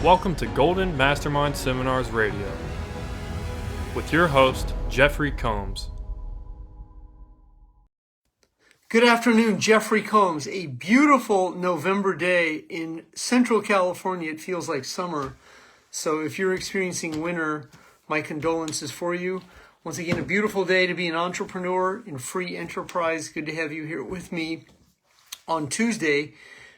Welcome to Golden Mastermind Seminars Radio with your host, Jeffrey Combs. Good afternoon, Jeffrey Combs. A beautiful November day in Central California. It feels like summer. So if you're experiencing winter, my condolences for you. Once again, a beautiful day to be an entrepreneur in free enterprise. Good to have you here with me on Tuesday,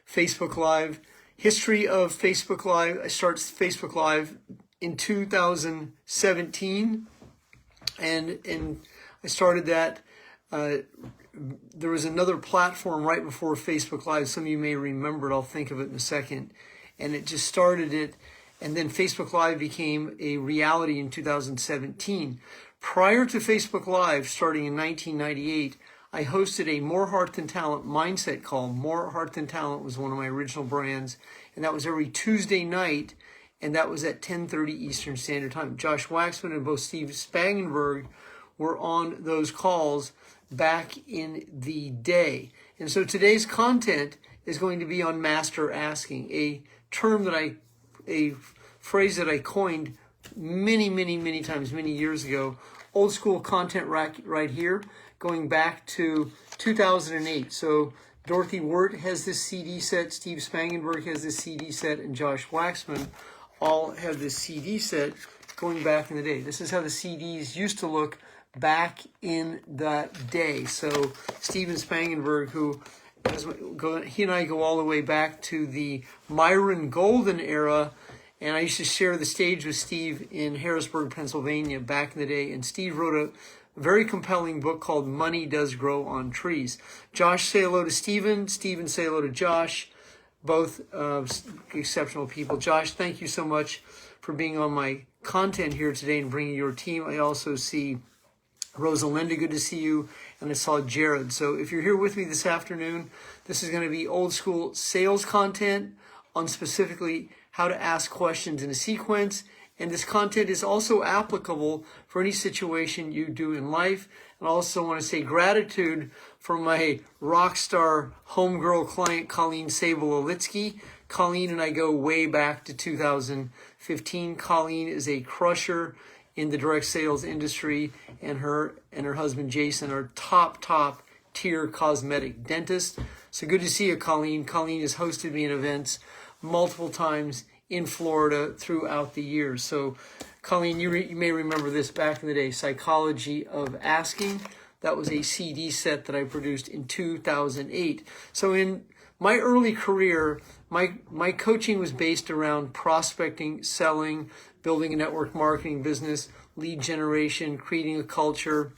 Facebook Live. History of Facebook Live. I started Facebook Live in 2017, and I started that. There was another platform right before Facebook Live. Some of you may remember it. I'll think of it in a second. And it just started it. And then Facebook Live became a reality in 2017. Prior to Facebook Live starting in 1998, I hosted a More Heart Than Talent mindset call. More Heart Than Talent was one of my original brands. And that was every Tuesday night. And that was at 10:30 Eastern Standard Time. Josh Waxman and both Steve Spangenberg were on those calls back in the day. And so today's content is going to be on master asking, a phrase that I coined many times, many years ago. Old school content right here, going back to 2008. So Dorothy Wirt has this CD set, Steve Spangenberg has this CD set, and Josh Waxman all have this CD set going back in the day. This is how the CDs used to look back in that day. So Steven Spangenberg, he and I go all the way back to the Myron Golden era, and I used to share the stage with Steve in Harrisburg, Pennsylvania back in the day, and Steve wrote a very compelling book called Money Does Grow on Trees. Josh, say hello to Steven. Steven, say hello to Josh. Both exceptional people. Josh, thank you so much for being on my content here today and bringing your team. I also see Rosalinda, good to see you, and I saw Jared. So if you're here with me this afternoon, this is going to be old school sales content on specifically how to ask questions in a sequence. And this content is also applicable for any situation you do in life. And I also want to say gratitude for my rock star homegirl client, Colleen Sable-Olitsky. Colleen and I go way back to 2015. Colleen is a crusher in the direct sales industry, and her husband Jason are top tier cosmetic dentists. So good to see you, Colleen. Colleen has hosted me in events multiple times in Florida throughout the years. So Colleen, you may remember this back in the day, Psychology of Asking. That was a CD set that I produced in 2008. So in my early career, my coaching was based around prospecting, selling, building a network marketing business, lead generation, creating a culture,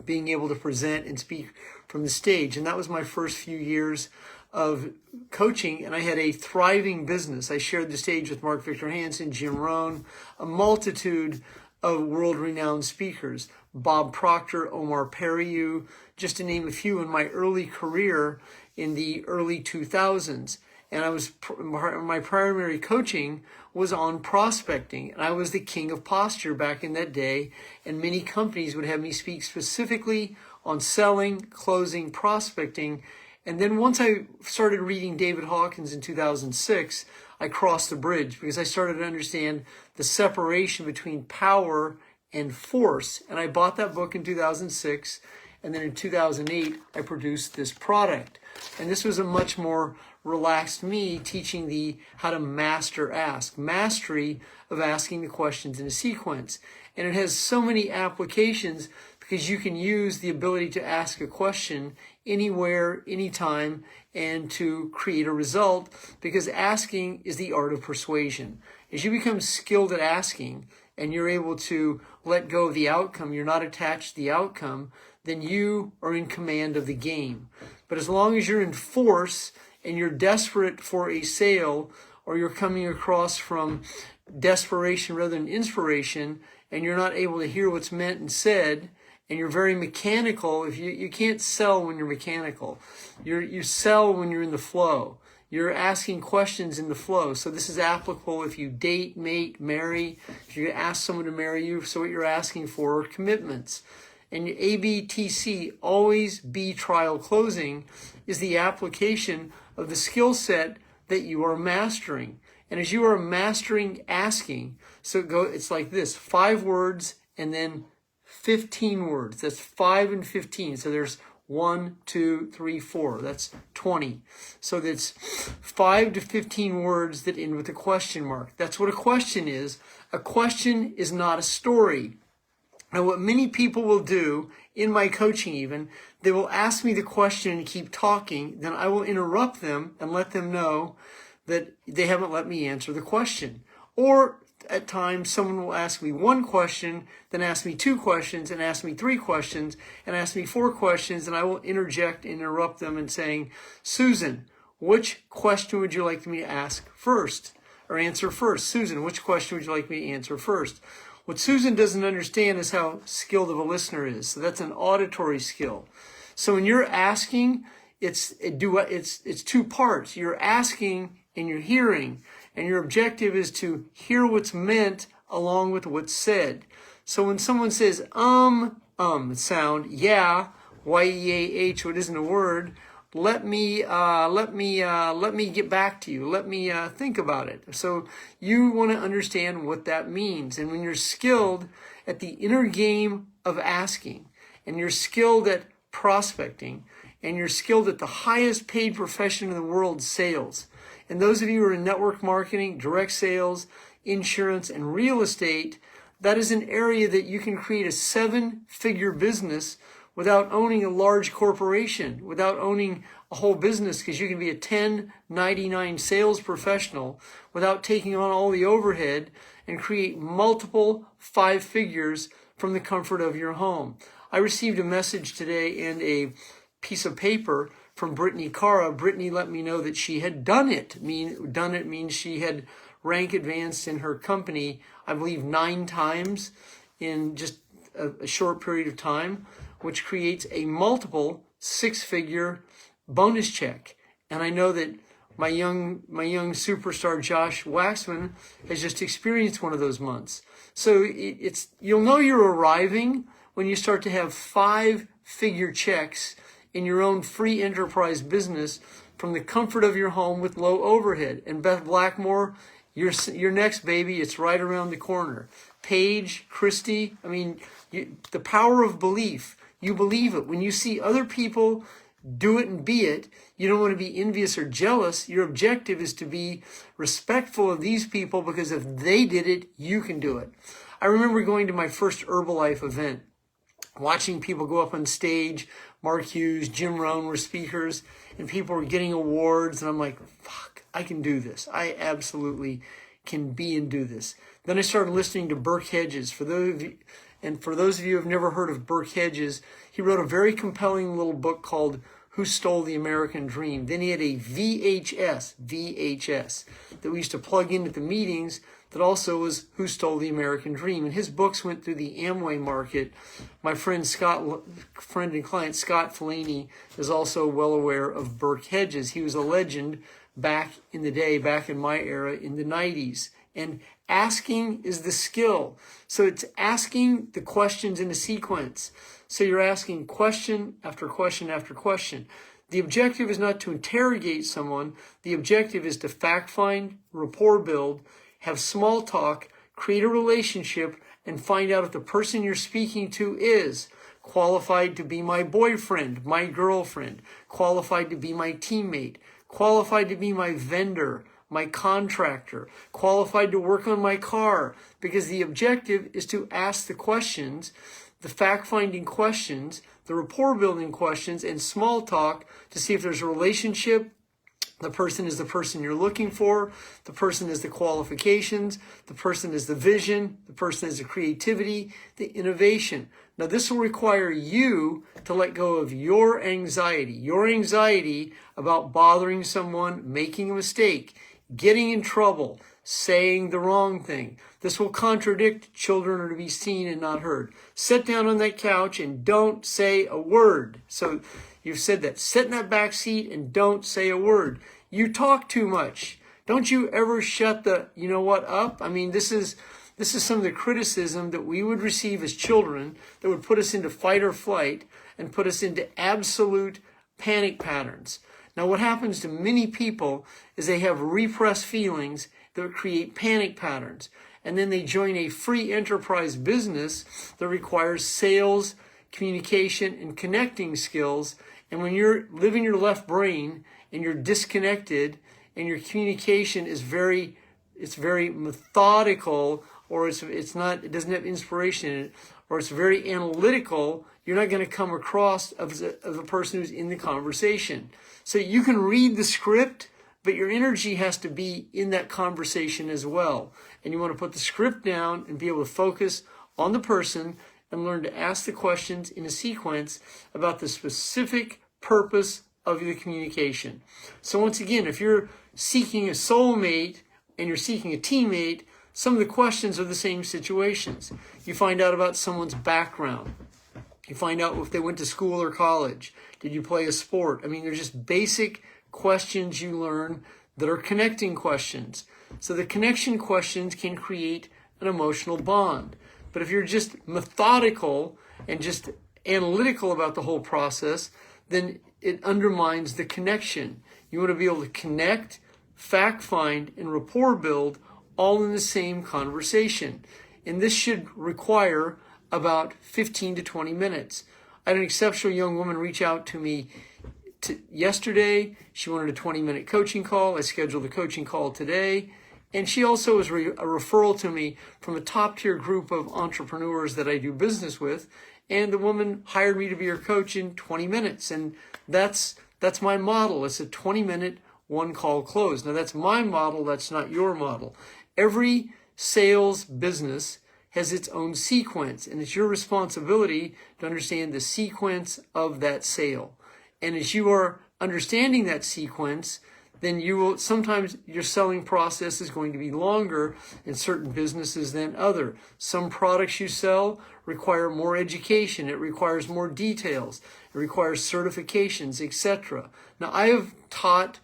being able to present and speak from the stage. And that was my first few years of coaching, and I had a thriving business. I shared the stage with Mark Victor Hansen, Jim Rohn, a multitude of world-renowned speakers, Bob Proctor, Omar Periu, just to name a few in my early career in the early 2000s. And my primary coaching was on prospecting, and I was the king of posture back in that day, and many companies would have me speak specifically on selling, closing, prospecting. And then once I started reading David Hawkins in 2006, I crossed the bridge because I started to understand the separation between power and force. And I bought that book in 2006. And then in 2008, I produced this product. And this was a much more relaxed me teaching how to master ask. Mastery of asking the questions in a sequence. And it has so many applications because you can use the ability to ask a question anywhere, anytime, and to create a result, because asking is the art of persuasion. As you become skilled at asking and you're able to let go of the outcome, you're not attached to the outcome, then you are in command of the game. But as long as you're in force and you're desperate for a sale, or you're coming across from desperation rather than inspiration, and you're not able to hear what's meant and said, and you're very mechanical, if you can't sell when you're mechanical. You sell when you're in the flow. You're asking questions in the flow. So this is applicable if you date, mate, marry, if you ask someone to marry you. So what you're asking for are commitments. And ABTC, always be trial closing, is the application of the skill set that you are mastering. And as you are mastering asking, it's like this, 5 words and then 15 words. That's 5 and 15. So there's 1, 2, 3, 4. That's 20. So that's 5 to 15 words that end with a question mark. That's what a question is. A question is not a story. Now, what many people will do in my coaching even, they will ask me the question and keep talking. Then I will interrupt them and let them know that they haven't let me answer the question. Or at times, someone will ask me 1 question, then ask me 2 questions, and ask me 3 questions, and ask me 4 questions, and I will interject and interrupt them and saying, Susan, which question would you like me to ask first or answer first? Susan, which question would you like me to answer first? What Susan doesn't understand is how skilled of a listener is. So that's an auditory skill. So when you're asking, it's 2 parts. You're asking and you're hearing. And your objective is to hear what's meant along with what's said. So when someone says sound, yeah, Y-E-A-H, what isn't a word, let me get back to you. Let me think about it. So you want to understand what that means. And when you're skilled at the inner game of asking, and you're skilled at prospecting, and you're skilled at the highest paid profession in the world, sales. And those of you who are in network marketing, direct sales, insurance, and real estate, that is an area that you can create a 7-figure business without owning a large corporation, without owning a whole business, because you can be a 1099 sales professional without taking on all the overhead and create multiple 5 figures from the comfort of your home. I received a message today and a piece of paper from Brittany Cara. Brittany let me know that she had done it. Done it means she had rank advanced in her company, I believe 9 times in just a short period of time, which creates a multiple 6-figure bonus check. And I know that my young superstar Josh Waxman has just experienced one of those months. So you'll know you're arriving when you start to have 5-figure checks in your own free enterprise business from the comfort of your home with low overhead. And Beth Blackmore, you're next, baby. It's right around the corner. Paige, Christy, the power of belief. You believe it. When you see other people do it and be it, you don't want to be envious or jealous. Your objective is to be respectful of these people, because if they did it, you can do it. I remember going to my first Herbalife event, watching people go up on stage. Mark Hughes, Jim Rohn were speakers, and people were getting awards, and I'm like, fuck, I can do this. I absolutely can be and do this. Then I started listening to Burke Hedges. For those of you who have never heard of Burke Hedges, he wrote a very compelling little book called Who Stole the American Dream. Then he had a VHS, that we used to plug in at the meetings that also was Who Stole the American Dream. And his books went through the Amway market. My friend and client Scott Falani is also well aware of Burke Hedges. He was a legend back in the day, back in my era in the 90s. And asking is the skill. So it's asking the questions in a sequence. So you're asking question after question after question. The objective is not to interrogate someone. The objective is to fact find, rapport build, have small talk, create a relationship, and find out if the person you're speaking to is qualified to be my boyfriend, my girlfriend, qualified to be my teammate, qualified to be my vendor, my contractor, qualified to work on my car. Because the objective is to ask the questions, the fact-finding questions, the rapport-building questions, and small talk to see if there's a relationship. The person is the person you're looking for. The person is the qualifications. The person is the vision. The person is the creativity, the innovation. Now, this will require you to let go of your anxiety about bothering someone, making a mistake, getting in trouble, saying the wrong thing. This will contradict children are to be seen and not heard. Sit down on that couch and don't say a word. So you've said that. Sit in that back seat and don't say a word. You talk too much. Don't you ever shut the up? This is some of the criticism that we would receive as children that would put us into fight or flight and put us into absolute panic patterns. Now, what happens to many people is they have repressed feelings that create panic patterns. And then they join a free enterprise business that requires sales, communication, and connecting skills. And when you're living your left brain and you're disconnected and your communication is very methodical, or it doesn't have inspiration in it, or it's very analytical, you're not going to come across as a person who's in the conversation. So you can read the script, but your energy has to be in that conversation as well. And you want to put the script down and be able to focus on the person and learn to ask the questions in a sequence about the specific purpose of the communication. So once again, if you're seeking a soulmate and you're seeking a teammate, some of the questions are the same situations. You find out about someone's background. You find out if they went to school or college. Did you play a sport? I mean, they're just basic questions you learn that are connecting questions. So the connection questions can create an emotional bond. But if you're just methodical and just analytical about the whole process, then it undermines the connection. You want to be able to connect, fact find, and rapport build all in the same conversation. And this should require about 15 to 20 minutes. I had an exceptional young woman reach out to me yesterday. She wanted a 20-minute coaching call. I scheduled a coaching call today. And she also was a referral to me from a top-tier group of entrepreneurs that I do business with. And the woman hired me to be her coach in 20 minutes. And that's my model. It's a 20-minute one-call close. Now, that's my model. That's not your model. Every sales business has its own sequence, and it's your responsibility to understand the sequence of that sale. And as you are understanding that sequence, then sometimes your selling process is going to be longer in certain businesses than other. Some products you sell require more education. It requires more details. It requires certifications, etc. Now, I have taught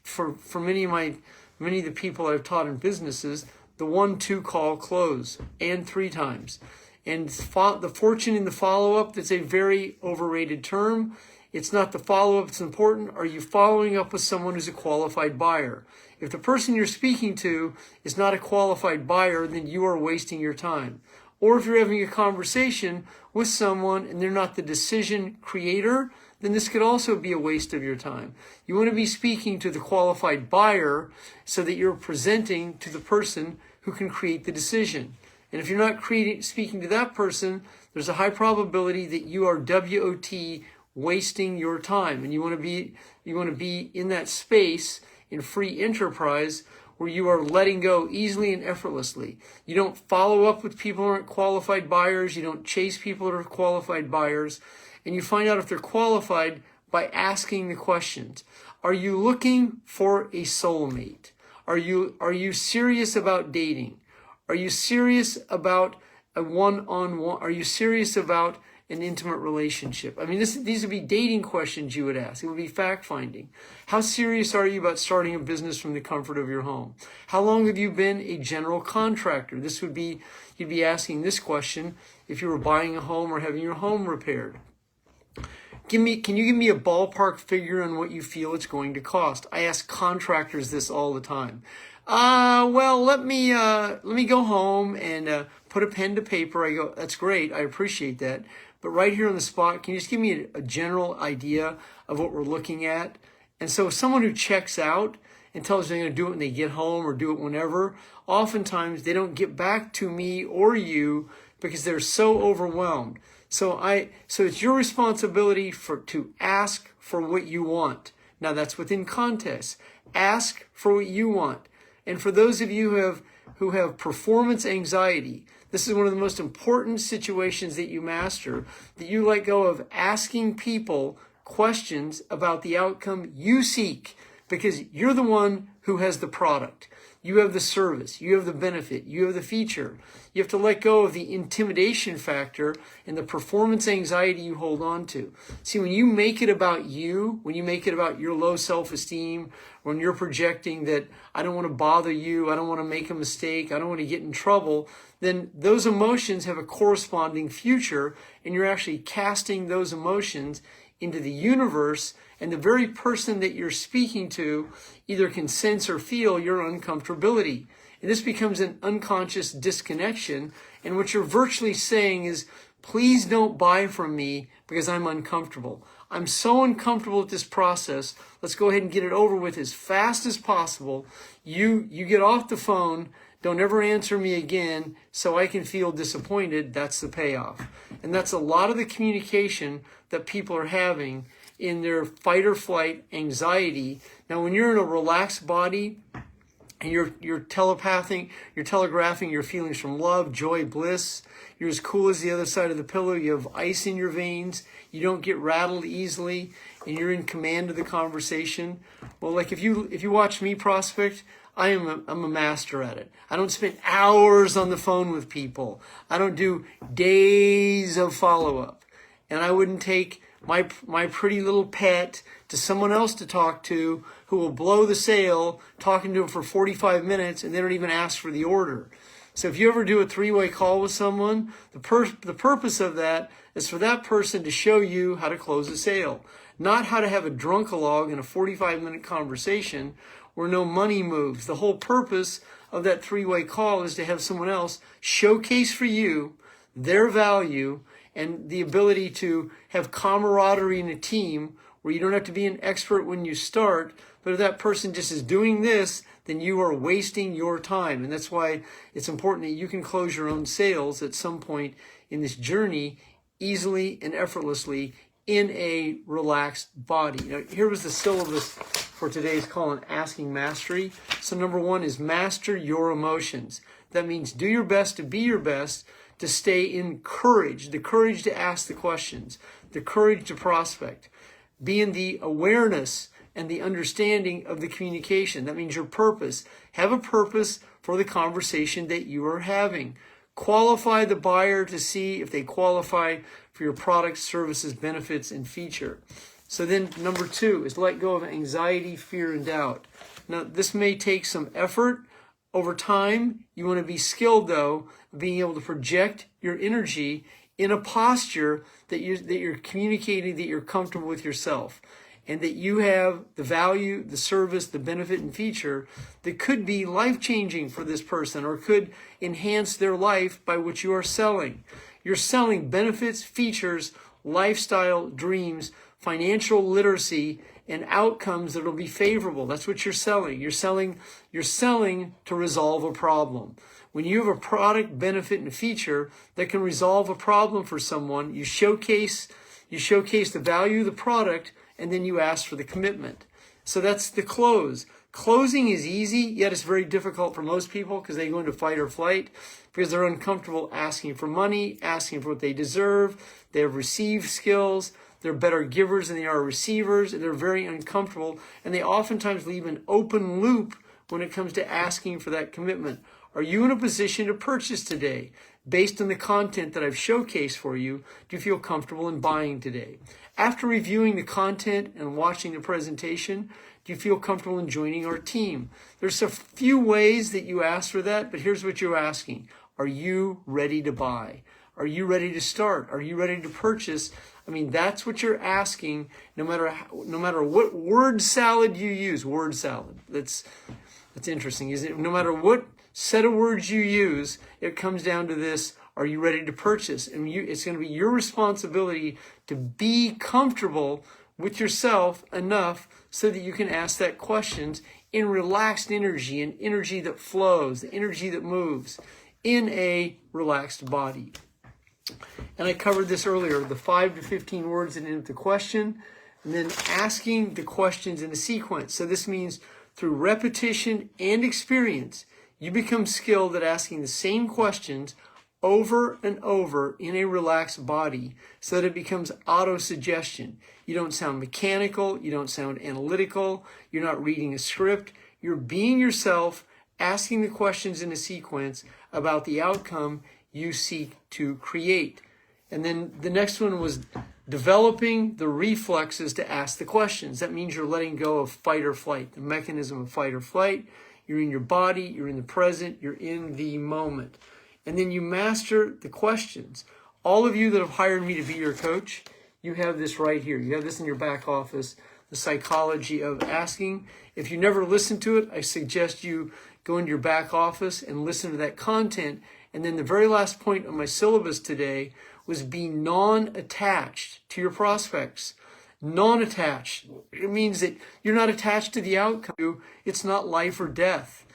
for many of the people I've taught in businesses the 1-2 call close, and 3 times. And the fortune in the follow-up, that's a very overrated term. It's not the follow-up that's important. Are you following up with someone who's a qualified buyer? If the person you're speaking to is not a qualified buyer, then you are wasting your time. Or if you're having a conversation with someone and they're not the decision creator, then this could also be a waste of your time. You want to be speaking to the qualified buyer so that you're presenting to the person who can create the decision. And if you're not speaking to that person, there's a high probability that you are WOT, wasting your time. And you want to be in that space in free enterprise where you are letting go easily and effortlessly. You don't follow up with people who aren't qualified buyers. You don't chase people that are qualified buyers. And you find out if they're qualified by asking the questions. Are you looking for a soulmate? Are you serious about dating? Are you serious about a one-on-one? Are you serious about an intimate relationship? I mean, these would be dating questions you would ask. It would be fact-finding. How serious are you about starting a business from the comfort of your home? How long have you been a general contractor? You'd be asking this question if you were buying a home or having your home repaired. Can you give me a ballpark figure on what you feel it's going to cost? I ask contractors this all the time. Well, let me go home and put a pen to paper. I go, that's great. I appreciate that. But right here on the spot, can you just give me a general idea of what we're looking at? And so someone who checks out and tells you they're going to do it when they get home or do it whenever, oftentimes they don't get back to me or you because they're so overwhelmed. So it's your responsibility to ask for what you want. Now that's within context. Ask for what you want. And for those of you who have performance anxiety, this is one of the most important situations that you master, that you let go of asking people questions about the outcome you seek, because you're the one who has the product. You have the service, you have the benefit, you have the feature. You have to let go of the intimidation factor and the performance anxiety you hold on to. See, when you make it about you, when you make it about your low self-esteem, when you're projecting that I don't want to bother you, I don't want to make a mistake, I don't want to get in trouble, then those emotions have a corresponding future, and you're actually casting those emotions into the universe, and the very person that you're speaking to either can sense or feel your uncomfortability. And this becomes an unconscious disconnection. And what you're virtually saying is, please don't buy from me because I'm uncomfortable. I'm so uncomfortable with this process. Let's go ahead and get it over with as fast as possible. You get off the phone. Don't ever answer me again so I can feel disappointed. That's the payoff. And that's a lot of the communication that people are having in their fight or flight anxiety. Now, when you're in a relaxed body and you're telegraphing your feelings from love, joy, bliss, you're as cool as the other side of the pillow, you have ice in your veins, you don't get rattled easily, and you're in command of the conversation. Well, like if you watch me prospect, I'm a master at it. I don't spend hours on the phone with people. I don't do days of follow-up. And I wouldn't take my pretty little pet to someone else to talk to who will blow the sale talking to them for 45 minutes and they don't even ask for the order. So if you ever do a three-way call with someone, the purpose of that is for that person to show you how to close a sale, not how to have a drunk-a-log in a 45-minute conversation where no money moves. The whole purpose of that three-way call is to have someone else showcase for you their value and the ability to have camaraderie in a team where you don't have to be an expert when you start, but if that person just is doing this, then you are wasting your time. And that's why it's important that you can close your own sales at some point in this journey easily and effortlessly in a relaxed body. Now, here was the syllabus for today's call on Asking Mastery. So number 1 is master your emotions. That means do your best to be your best, to stay in courage, the courage to ask the questions, the courage to prospect. Be in the awareness and the understanding of the communication. That means your purpose. Have a purpose for the conversation that you are having. Qualify the buyer to see if they qualify for your product, services, benefits, and feature. So then number 2 is let go of anxiety, fear, and doubt. Now, this may take some effort over time. You want to be skilled, though, being able to project your energy in a posture that you're communicating that you're comfortable with yourself and that you have the value, the service, the benefit, and feature that could be life-changing for this person or could enhance their life by what you are selling. You're selling benefits, features, lifestyle, dreams, financial literacy, and outcomes that will be favorable. That's what you're selling. You're selling to resolve a problem. When you have a product, benefit, and feature that can resolve a problem for someone, you showcase the value of the product, and then you ask for the commitment. So that's the close. Closing is easy, yet it's very difficult for most people because they go into fight or flight because they're uncomfortable asking for money, asking for what they deserve. They have received skills. They're better givers than they are receivers, and they're very uncomfortable. And they oftentimes leave an open loop when it comes to asking for that commitment. Are you in a position to purchase today? Based on the content that I've showcased for you, do you feel comfortable in buying today? After reviewing the content and watching the presentation, do you feel comfortable in joining our team? There's a few ways that you ask for that, but here's what you're asking. Are you ready to buy? Are you ready to start? Are you ready to purchase? I mean, that's what you're asking, no matter what word salad you use. Word salad. That's interesting, isn't it? No matter what set of words you use, it comes down to this: are you ready to purchase? And it's going to be your responsibility to be comfortable with yourself enough so that you can ask that questions in relaxed energy, an energy that flows, the energy that moves in a relaxed body. And I covered this earlier, the 5 to 15 words that end up the question, and then asking the questions in a sequence. So this means through repetition and experience, you become skilled at asking the same questions over and over in a relaxed body so that it becomes auto-suggestion. You don't sound mechanical, you don't sound analytical, you're not reading a script, you're being yourself, asking the questions in a sequence about the outcome you seek to create. And then the next one was developing the reflexes to ask the questions. That means you're letting go of fight or flight, the mechanism of fight or flight. You're in your body, you're in the present, you're in the moment. And then you master the questions. All of you that have hired me to be your coach, you have this right here. You have this in your back office, The Psychology of Asking. If you never listened to it, I suggest you go into your back office and listen to that content. And then the very last point on my syllabus today was be non-attached to your prospects. Non-attached. It means that you're not attached to the outcome. It's not life or death.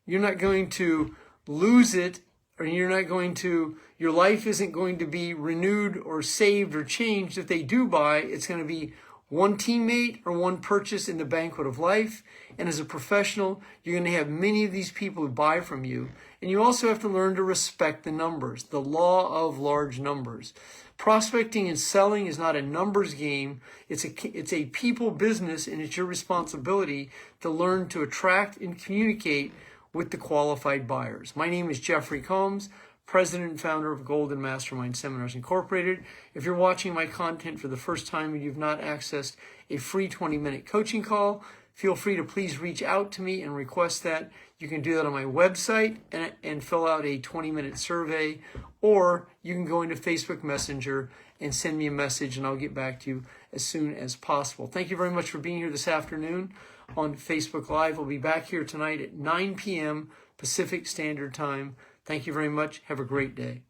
You're not going to lose it, or your life isn't going to be renewed or saved or changed. If they do buy, it's going to be one teammate or one purchase in the banquet of life. And as a professional, you're going to have many of these people who buy from you. And you also have to learn to respect the numbers, the law of large numbers. Prospecting and selling is not a numbers game. It's a people business, and it's your responsibility to learn to attract and communicate with the qualified buyers. My name is Jeffery Combs, President and founder of Golden Mastermind Seminars Incorporated. If you're watching my content for the first time and you've not accessed a free 20-minute coaching call, feel free to please reach out to me and request that. You can do that on my website and fill out a 20-minute survey, or you can go into Facebook Messenger and send me a message, and I'll get back to you as soon as possible. Thank you very much for being here this afternoon on Facebook Live. We'll be back here tonight at 9 p.m. Pacific Standard Time. Thank you very much. Have a great day.